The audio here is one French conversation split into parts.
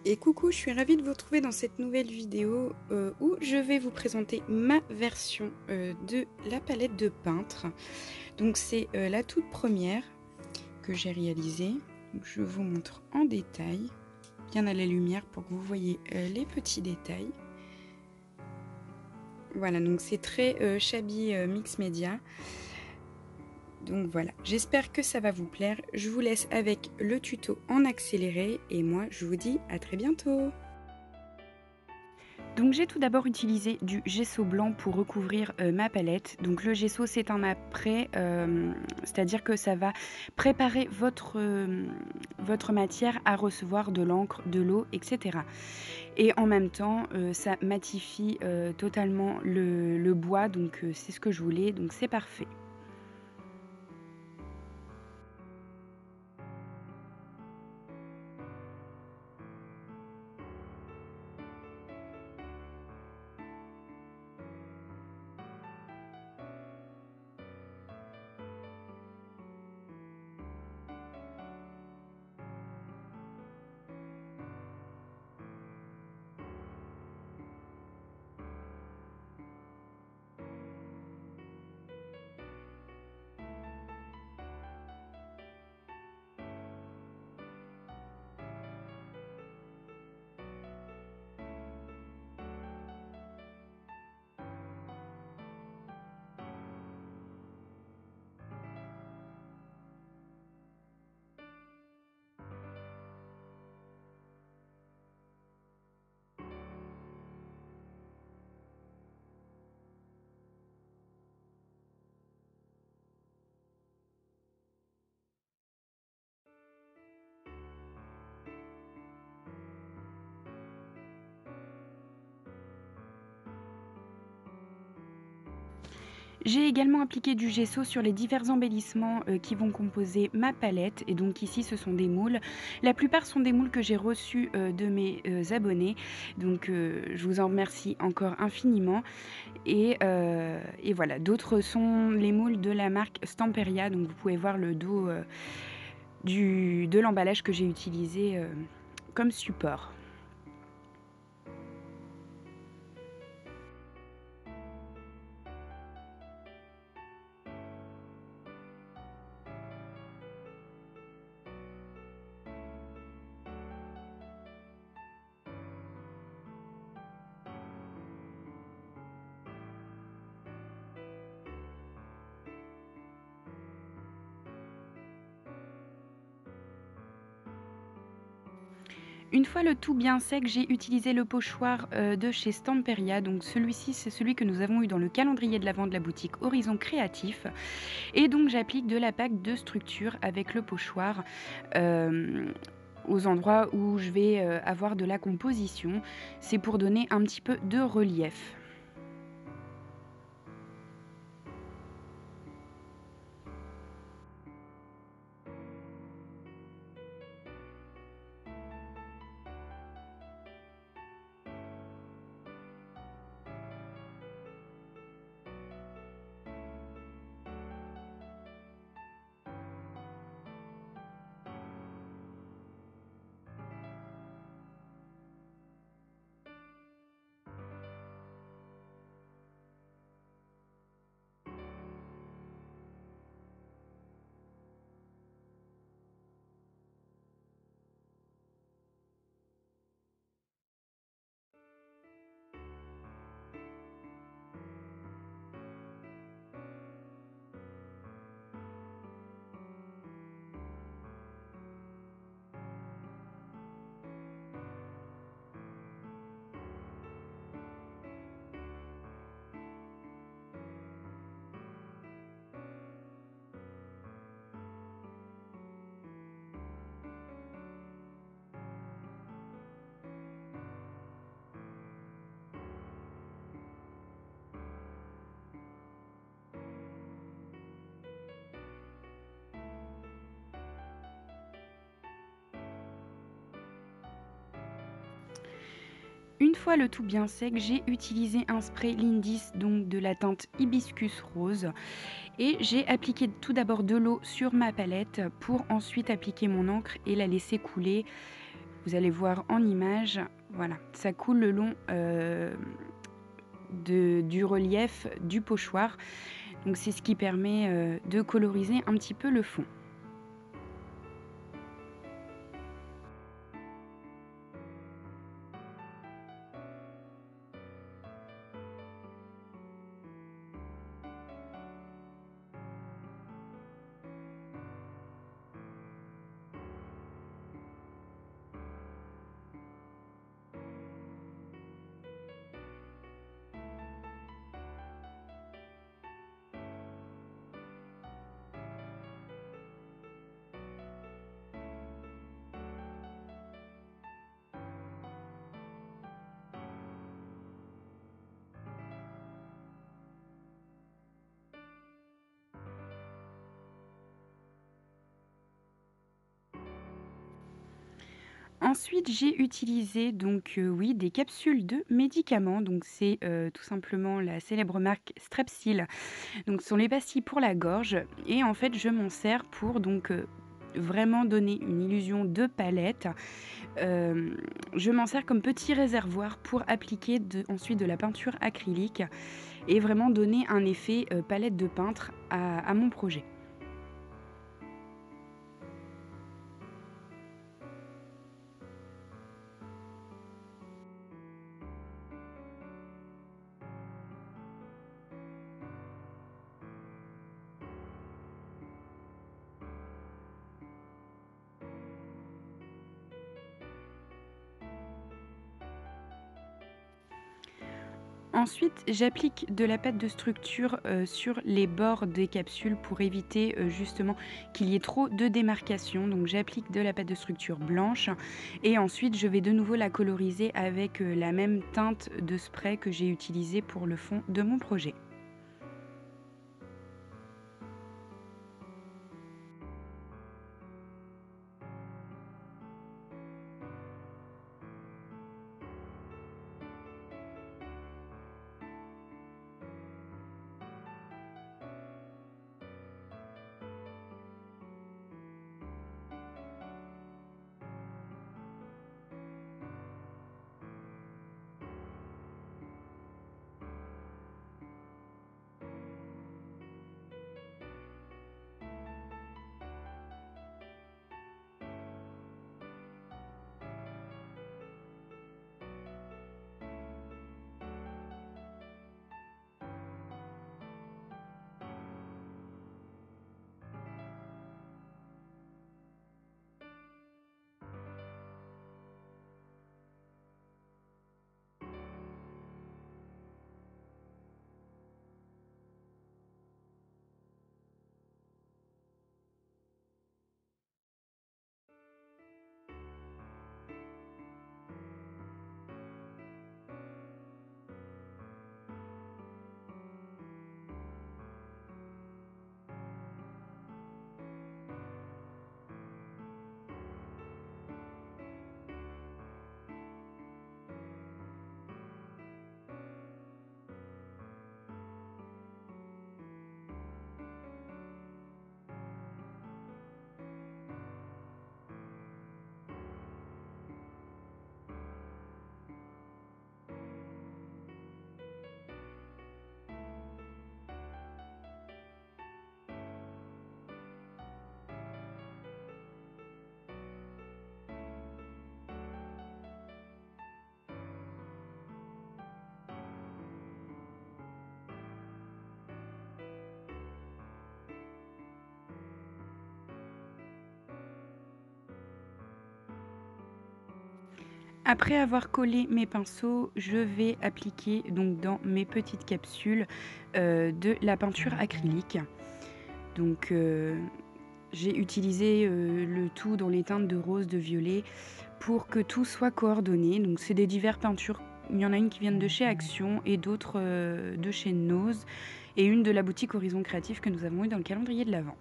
Et coucou, je suis ravie de vous retrouver dans cette nouvelle vidéo où je vais vous présenter ma version de la palette de peintre. Donc c'est la toute première que j'ai réalisée. Donc, je vous montre en détail, bien à la lumière pour que vous voyez les petits détails. Voilà, donc c'est très shabby mix média. Donc voilà, j'espère que ça va vous plaire. Je vous laisse avec le tuto en accéléré et moi je vous dis à très bientôt. Donc j'ai tout d'abord utilisé du gesso blanc pour recouvrir ma palette. Donc le gesso c'est un après, c'est-à-dire que ça va préparer votre matière à recevoir de l'encre, de l'eau, etc. Et en même temps ça matifie totalement le bois, donc c'est ce que je voulais, donc c'est parfait. J'ai également appliqué du gesso sur les divers embellissements qui vont composer ma palette. Et donc ici, ce sont des moules. La plupart sont des moules que j'ai reçus de mes abonnés. Donc je vous en remercie encore infiniment. Et voilà, d'autres sont les moules de la marque Stamperia. Donc vous pouvez voir le dos de l'emballage que j'ai utilisé comme support. Une fois le tout bien sec, j'ai utilisé le pochoir de chez Stamperia. Donc celui-ci, c'est celui que nous avons eu dans le calendrier de l'Avent de la boutique Horizon Créatif. Et donc j'applique de la pâte de structure avec le pochoir aux endroits où je vais avoir de la composition. C'est pour donner un petit peu de relief. Une fois le tout bien sec, j'ai utilisé un spray Lindis, donc de la teinte Hibiscus Rose. Et j'ai appliqué tout d'abord de l'eau sur ma palette pour ensuite appliquer mon encre et la laisser couler. Vous allez voir en image, voilà, ça coule le long, du relief du pochoir. Donc c'est ce qui permet, de coloriser un petit peu le fond. Ensuite, j'ai utilisé donc, oui, des capsules de médicaments. Donc c'est, tout simplement la célèbre marque Strepsil. Donc ce sont les pastilles pour la gorge et en fait, je m'en sers pour donc, vraiment donner une illusion de palette. Je m'en sers comme petit réservoir pour appliquer ensuite de la peinture acrylique et vraiment donner un effet, palette de peintre à mon projet. Ensuite, j'applique de la pâte de structure, sur les bords des capsules pour éviter, justement qu'il y ait trop de démarcation. Donc j'applique de la pâte de structure blanche et ensuite je vais de nouveau la coloriser avec, la même teinte de spray que j'ai utilisée pour le fond de mon projet. Après avoir collé mes pinceaux, je vais appliquer donc dans mes petites capsules, de la peinture acrylique. Donc, j'ai utilisé, le tout dans les teintes de rose, de violet pour que tout soit coordonné. Donc c'est des divers peintures. Il y en a une qui viennent de chez Action et d'autres, de chez Nose et une de la boutique Horizon Créatif que nous avons eue dans le calendrier de l'avent.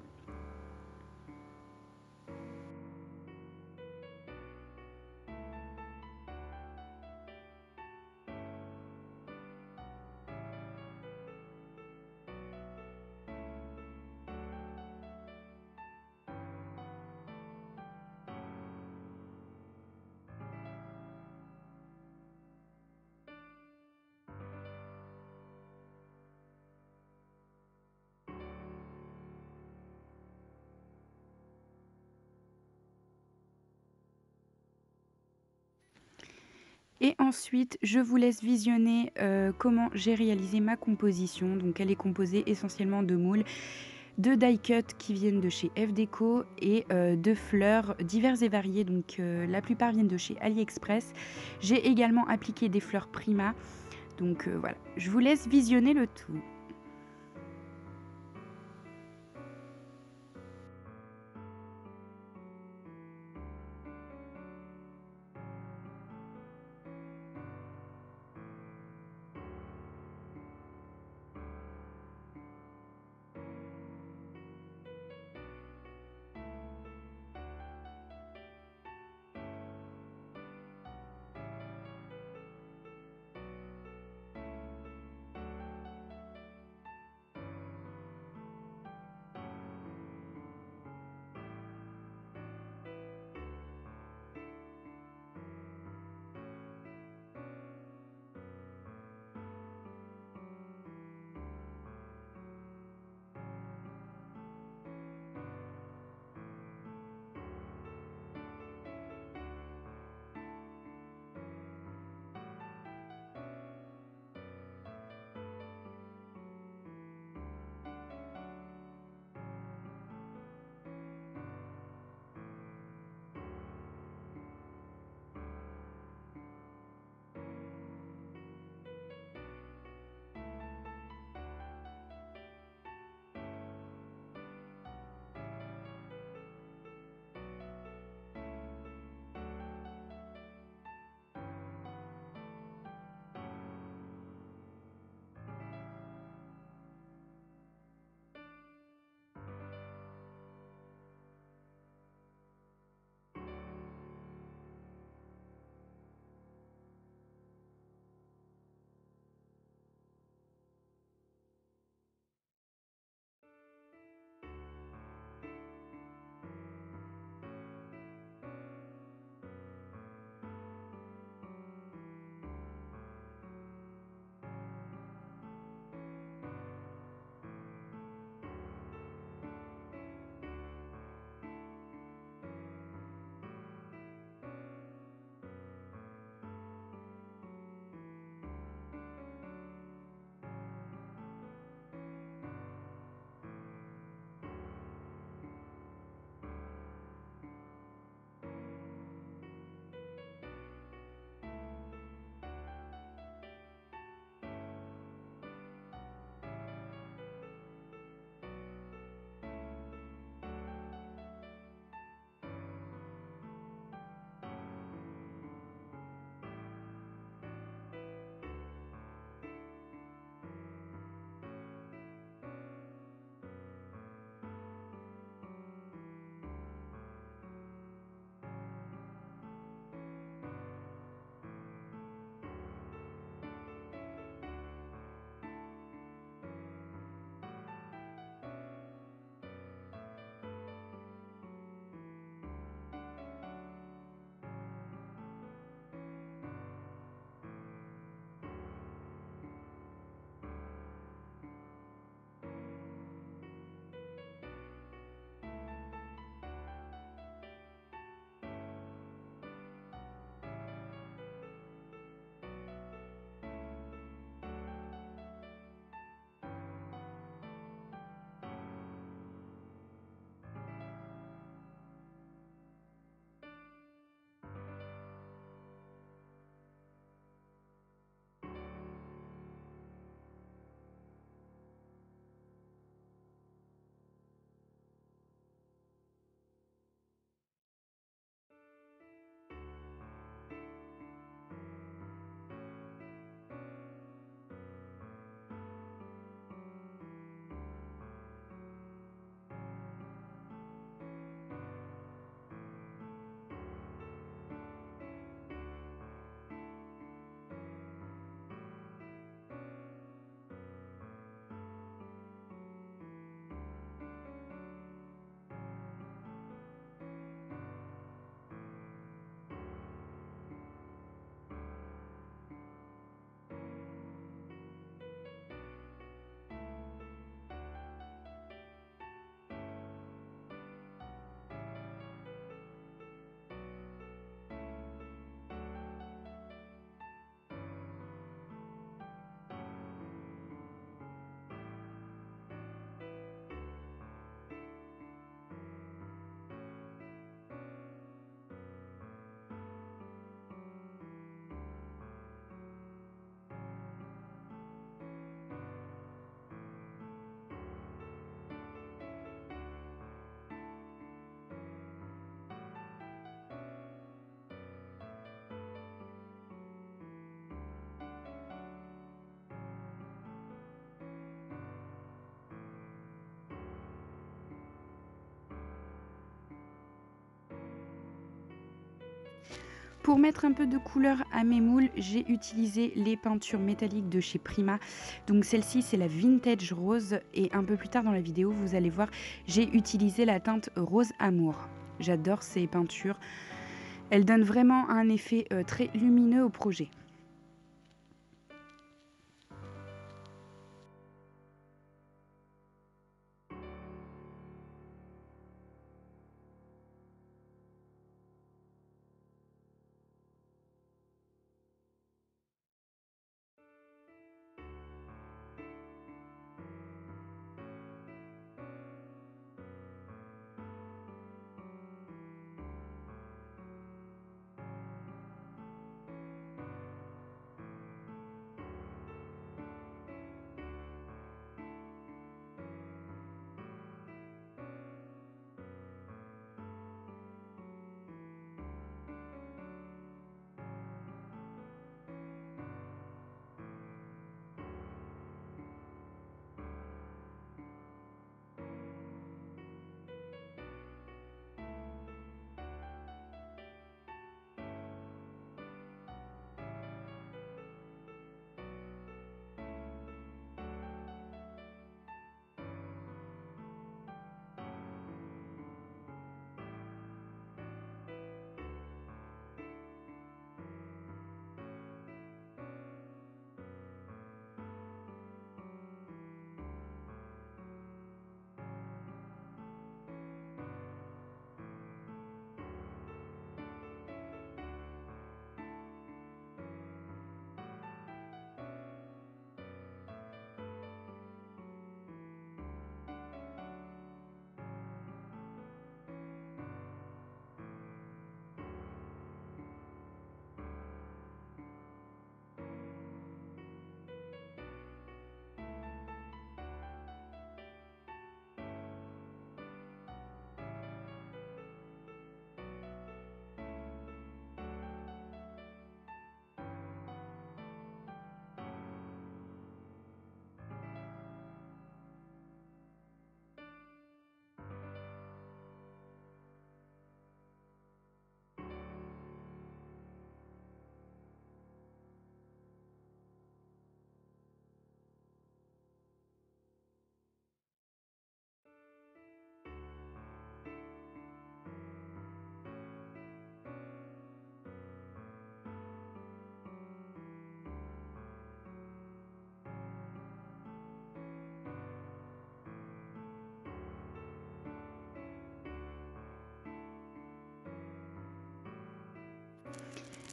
Et ensuite, je vous laisse visionner, comment j'ai réalisé ma composition. Donc elle est composée essentiellement de moules, de die cut qui viennent de chez F Déco et de fleurs diverses et variées. Donc la plupart viennent de chez AliExpress. J'ai également appliqué des fleurs Prima. Donc voilà, je vous laisse visionner le tout. Pour mettre un peu de couleur à mes moules, j'ai utilisé les peintures métalliques de chez Prima. Donc celle-ci, c'est la Vintage Rose et un peu plus tard dans la vidéo, vous allez voir, j'ai utilisé la teinte Rose Amour. J'adore ces peintures. Elles donnent vraiment un effet très lumineux au projet.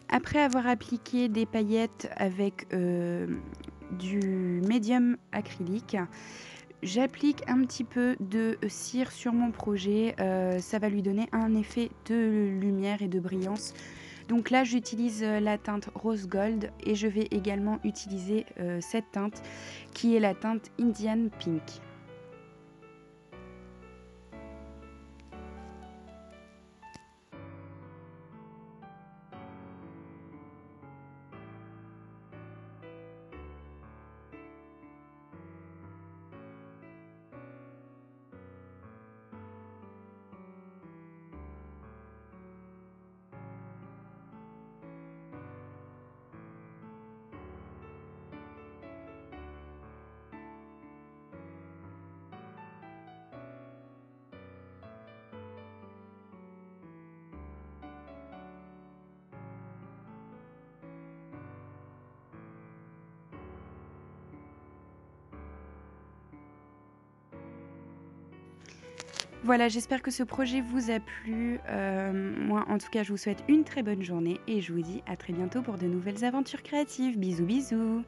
Après avoir appliqué des paillettes avec du médium acrylique, j'applique un petit peu de cire sur mon projet. Ça va lui donner un effet de lumière et de brillance. Donc là, j'utilise la teinte Rose Gold et je vais également utiliser cette teinte qui est la teinte Indian Pink. Voilà, j'espère que ce projet vous a plu. Moi, en tout cas, je vous souhaite une très bonne journée et je vous dis à très bientôt pour de nouvelles aventures créatives. Bisous, bisous!